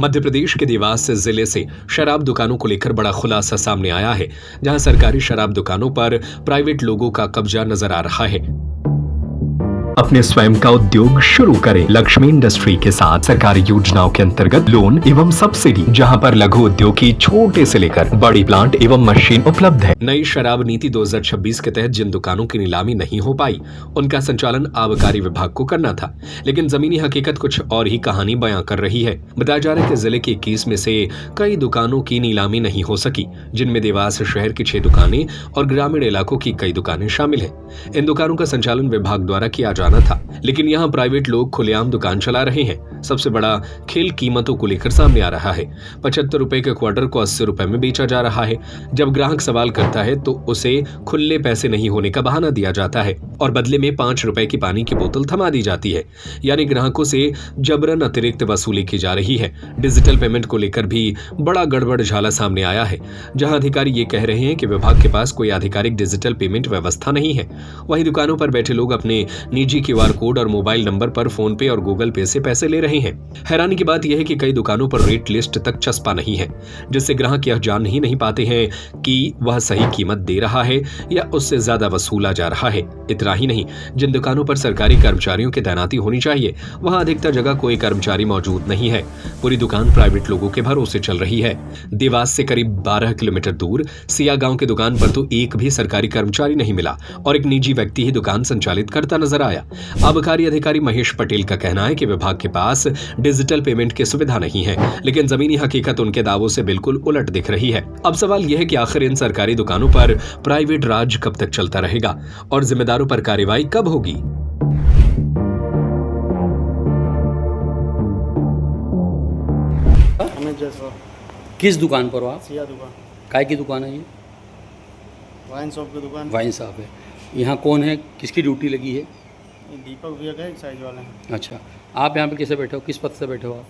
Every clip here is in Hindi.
मध्य प्रदेश के देवास जिले से शराब दुकानों को लेकर बड़ा खुलासा सामने आया है, जहां सरकारी शराब दुकानों पर प्राइवेट लोगों का कब्जा नजर आ रहा है। अपने स्वयं का उद्योग शुरू करें लक्ष्मी इंडस्ट्री के साथ सरकारी योजनाओं के अंतर्गत लोन एवं सब्सिडी, जहां पर लघु उद्योग की छोटे से लेकर बड़ी प्लांट एवं मशीन उपलब्ध है। नई शराब नीति 2026 के तहत जिन दुकानों की नीलामी नहीं हो पाई, उनका संचालन आबकारी विभाग को करना था, लेकिन जमीनी हकीकत कुछ और ही कहानी बयां कर रही है। बताया जा रहा है कि जिले के 21 में से कई दुकानों की नीलामी नहीं हो सकी, जिनमें देवास शहर की 6 दुकानें और ग्रामीण इलाकों की कई दुकानें शामिल है। इन दुकानों का संचालन विभाग द्वारा किया जाना था, लेकिन यहाँ प्राइवेट लोग खुलेआम दुकान चला रहे हैं। सबसे बड़ा खेल कीमतों को लेकर सामने आ रहा है। 75 रुपए के क्वार्टर को 80 रुपए में बेचा जा रहा है। जब ग्राहक सवाल करता है तो उसे खुले पैसे नहीं होने का बहाना दिया जाता है और बदले में 5 रुपए की पानी की बोतल थमा दी जाती है, यानी ग्राहकों से जबरन अतिरिक्त वसूली की जा रही है। डिजिटल पेमेंट को लेकर भी बड़ा गड़बड़ झाला सामने आया है, जहां अधिकारी ये कह रहे हैं कि विभाग के पास कोई आधिकारिक डिजिटल पेमेंट व्यवस्था नहीं है। वहीं दुकानों पर बैठे लोग अपने निजी QR कोड और मोबाइल नंबर पर फोन पे और गूगल पे से पैसे ले रहे हैं। हैरानी की बात यह है कि कई दुकानों पर रेट लिस्ट तक चस्पा नहीं है, जिससे ग्राहक यह जान ही नहीं पाते हैं कि वह सही कीमत दे रहा है या उससे ज्यादा वसूला जा रहा है। इतना ही नहीं, जिन दुकानों पर सरकारी कर्मचारियों की तैनाती होनी चाहिए, वहां अधिकतर जगह कोई कर्मचारी मौजूद नहीं है। पूरी दुकान प्राइवेट लोगों के भरोसे चल रही है। देवास से करीब 12 किलोमीटर दूर सिया गांव की दुकान पर तो एक भी सरकारी कर्मचारी नहीं मिला और एक निजी व्यक्ति ही दुकान संचालित करता नजर आया। आबकारी अधिकारी महेश पटेल का कहना है कि विभाग के पास डिजिटल पेमेंट की सुविधा नहीं है, लेकिन जमीनी हकीकत उनके दावों से बिल्कुल उलट दिख रही है। अब सवाल यह है कि आखिर इन सरकारी दुकानों पर प्राइवेट राज कब तक चलता रहेगा और जिम्मेदारों पर कार्रवाई कब होगी। किस दुकान पर हो आप? सिया दुकान। काय की दुकान है ये? वाइन शॉप की दुकान। वाइन शॉप है। यहाँ कौन है, किसकी ड्यूटी लगी है? ये दीपक भैया का एक्साइज वाले हैं। अच्छा, आप यहाँ पे कैसे बैठे हो, किस पद से बैठे हो आप?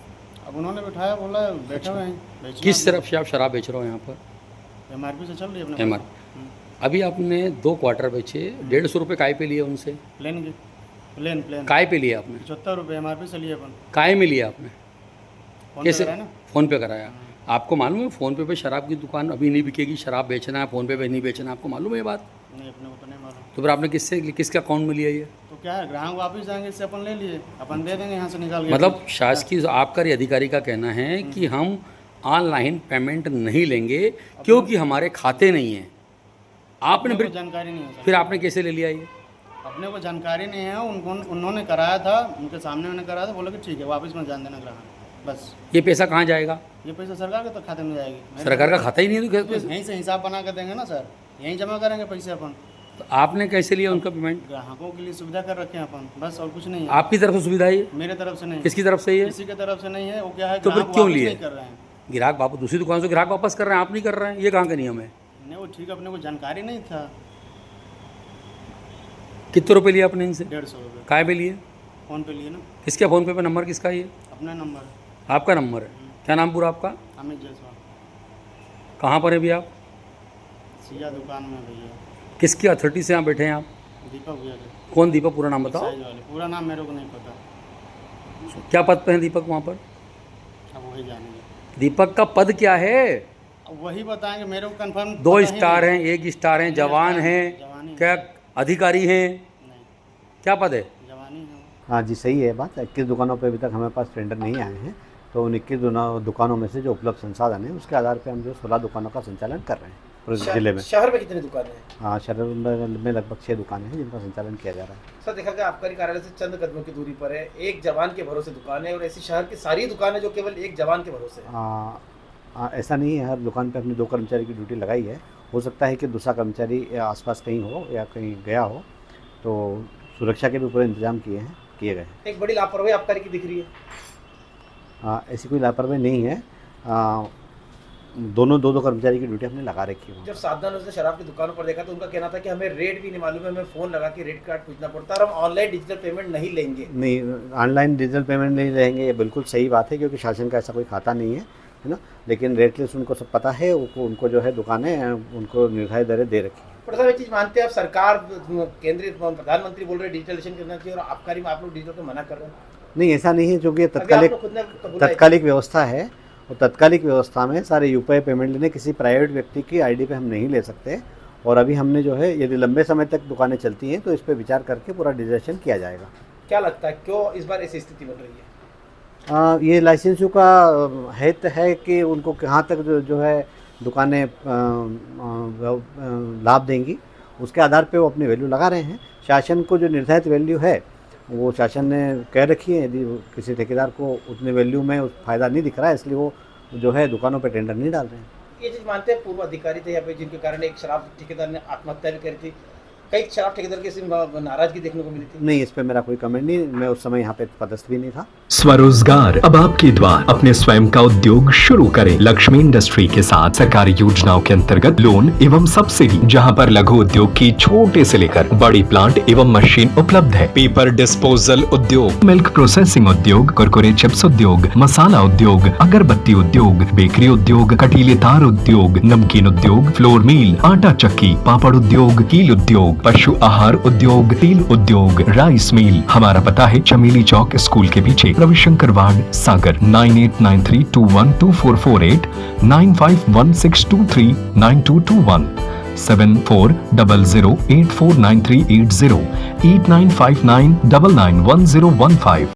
अब उन्होंने बिठाया, बोला बैठे हुए हैं। किस तरफ से आप शराब बेच रहे हो यहाँ पर? MRP से चल रही है अपने MRP। अभी आपने 2 क्वार्टर बेचे, 150 रुपये काय पे लिए उनसे? प्लेन प्लेन प्लेन काय पे लिए आपने? 75 रुपये MRP से लिए अपन। काय में लिया आपने? कैसे? ना फ़ोन पे कराया। आपको मालूम है फ़ोन पे शराब की दुकान अभी नहीं बिकेगी, शराब बेचना है फ़ोन पे नहीं बेचना, आपको मालूम है ये बात? नहीं, अपने को तो नहीं मालूम। तो फिर आपने किसके अकाउंट में लिया ये? तो क्या है, ग्राहक वापस जाएंगे, इससे अपन ले लिए, अपन दे देंगे यहाँ से निकाल के। मतलब शासकीय आबकारी अधिकारी का कहना है कि हम ऑनलाइन पेमेंट नहीं लेंगे क्योंकि हमारे खाते नहीं हैं। आपने फिर जानकारी नहीं है। फिर आपने कैसे ले लिया ये? अपने को जानकारी नहीं है, उन्होंने कराया था, उनके सामने मैंने कराया था, बोला कि ठीक है वापस में जान देना ग्राहक, बस। ये पैसा कहाँ जाएगा? ये पैसा सरकार के तो खाते में जाएगी। सरकार का खाता ही नहीं है तो यहीं से हिसाब बना कर देंगे ना सर, यहीं जमा करेंगे पैसे अपन। तो आपने कैसे लिया उनका पेमेंट? ग्राहकों के लिए सुविधा कर रखे हैं अपन, बस, और कुछ नहीं है। आपकी तरफ से सुविधा है? मेरे तरफ से नहीं। किसकी तरफ से है? किसी की तरफ से नहीं है। वो क्या है, तो फिर क्यों लिए? कर रहे हैं ग्राहक वापस, दूसरी दुकान से ग्राहक वापस कर रहे हैं, आप नहीं कर रहे हैं, ये कहाँ का नियम है? नहीं, वो ठीक, अपने को जानकारी नहीं था। कितने रुपए लिए आपने इनसे? 150 रुपये। काय पे लिए? फ़ोन पे लिए ना। किसके फ़ोन पे नंबर किसका है ये? अपना नंबर। आपका नंबर है? क्या नाम पूरा आपका? अमित जायसवाल। कहाँ पर है अभी आप? सिया दुकान में भैया। किसकी अथॉरिटी से यहाँ बैठे हैं आप? दीपक भैया के। कौन दीपक, पूरा नाम बताओ। एक्साइज वाले। पूरा नाम मेरे को नहीं पता। क्या पद पे हैं दीपक वहाँ पर? अब वही जानेंगे। दीपक का पद क्या है? अब वही बताएंगे, मेरे को कंफर्म। 2 स्टार हैं, 1 स्टार हैं, जवान हैं, जवानी क्या अधिकारी हैं, नहीं, क्या पद है? जवानी है। हाँ जी, सही है बात। 21 दुकानों पे अभी तक हमारे पास टेंडर नहीं आए हैं, तो उन 21 दुकानों में से जो उपलब्ध संसाधन है उसके आधार पे हम जो 16 दुकानों का संचालन कर रहे हैं पूरे जिले में। शहर में कितनी दुकानें हैं? हाँ, शहर में लगभग 6 दुकानें हैं जिनका संचालन किया जा रहा है। सर, देखा गया आबकारी कार्यालय से चंद कदमों की दूरी पर है, एक जवान के भरोसे दुकान है, और ऐसी शहर की सारी दुकानें जो केवल एक जवान के भरोसे है। ऐसा नहीं है, हर दुकान पे अपने 2 कर्मचारी की ड्यूटी लगाई है। हो सकता है कि दूसरा कर्मचारी आसपास कहीं हो या कहीं गया हो, तो सुरक्षा के भी पूरे इंतजाम किए गए हैं। एक बड़ी लापरवाही आबकारी की दिख रही है। ऐसी कोई लापरवाही नहीं है। दोनों 2 कर्मचारी की ड्यूटी हमने लगा रखी है। जब सावधान उसने शराब की दुकानों पर देखा तो उनका कहना था कि हमें रेट भी नहीं मालूम है, हमें फ़ोन लगा के रेट कार्ड पूछना पड़ता है और हम ऑनलाइन डिजिटल पेमेंट नहीं लेंगे। नहीं, ऑनलाइन डिजिटल पेमेंट नहीं लेंगे, ये बिल्कुल सही बात है, क्योंकि शासन का ऐसा कोई खाता नहीं है ना। लेकिन रेट लिस्ट उनको सब पता है, उनको जो है दुकानें उनको निर्धारित दरें दे रखी है। पर साहब, ये चीज़ मानते हैं आप, सरकार केंद्रीय प्रधानमंत्री बोल रहे हैं डिजिटलाइजेशन करना चाहिए और आबकारी में आप लोग डिजिटल को मना कर रहे हैं? नहीं, ऐसा नहीं है, क्योंकि ये तत्कालिक व्यवस्था है और तत्कालिक व्यवस्था में सारे यूपीआई पेमेंट लेने किसी प्राइवेट व्यक्ति की आईडी पे हम नहीं ले सकते। और अभी हमने जो है, यदि लंबे समय तक दुकानें चलती हैं तो इस पर विचार करके पूरा डिजिटाइजेशन किया जाएगा। क्या लगता है क्यों इस बार ऐसी स्थिति बन रही है? ये लाइसेंसों का हेतु है कि उनको कहाँ तक जो है दुकानें लाभ देंगी, उसके आधार पे वो अपनी वैल्यू लगा रहे हैं। शासन को जो निर्धारित वैल्यू है वो शासन ने कह रखी है, यदि किसी ठेकेदार को उतने वैल्यू में फ़ायदा नहीं दिख रहा है, इसलिए वो जो है दुकानों पे टेंडर नहीं डाल रहे हैं। ये चीज़ मानते हैं पूर्व अधिकारी थे यहाँ पे जिनके कारण एक शराब ठेकेदार ने आत्महत्या भी करी थी, कई शराब ठेकेदार की इसमें नाराजगी देखने को मिली थी। नहीं, इस पे मेरा कोई कमेंट नहीं, मैं उस समय यहाँ पे पदस्थ भी नहीं था। स्वरोजगार अब आपके द्वार, अपने स्वयं का उद्योग शुरू करें। लक्ष्मी इंडस्ट्री के साथ सरकारी योजनाओं के अंतर्गत लोन एवं सब्सिडी, जहां पर लघु उद्योग की छोटे से लेकर बड़ी प्लांट एवं मशीन उपलब्ध है। पेपर डिस्पोजल उद्योग, मिल्क प्रोसेसिंग उद्योग, कुरकुरे चिप्स उद्योग, मसाला उद्योग, अगरबत्ती उद्योग, बेकरी उद्योग, कटीले तार उद्योग, नमकीन उद्योग, फ्लोर मिल, आटा चक्की, पापड़ उद्योग, कील उद्योग, पशु आहार उद्योग, तेल उद्योग, राइस मिल। हमारा पता है चमेली चौक स्कूल के पीछे, रविशंकर वार्ड, सागर। 9893212448, 9516239221, 7400849380, 8959991015।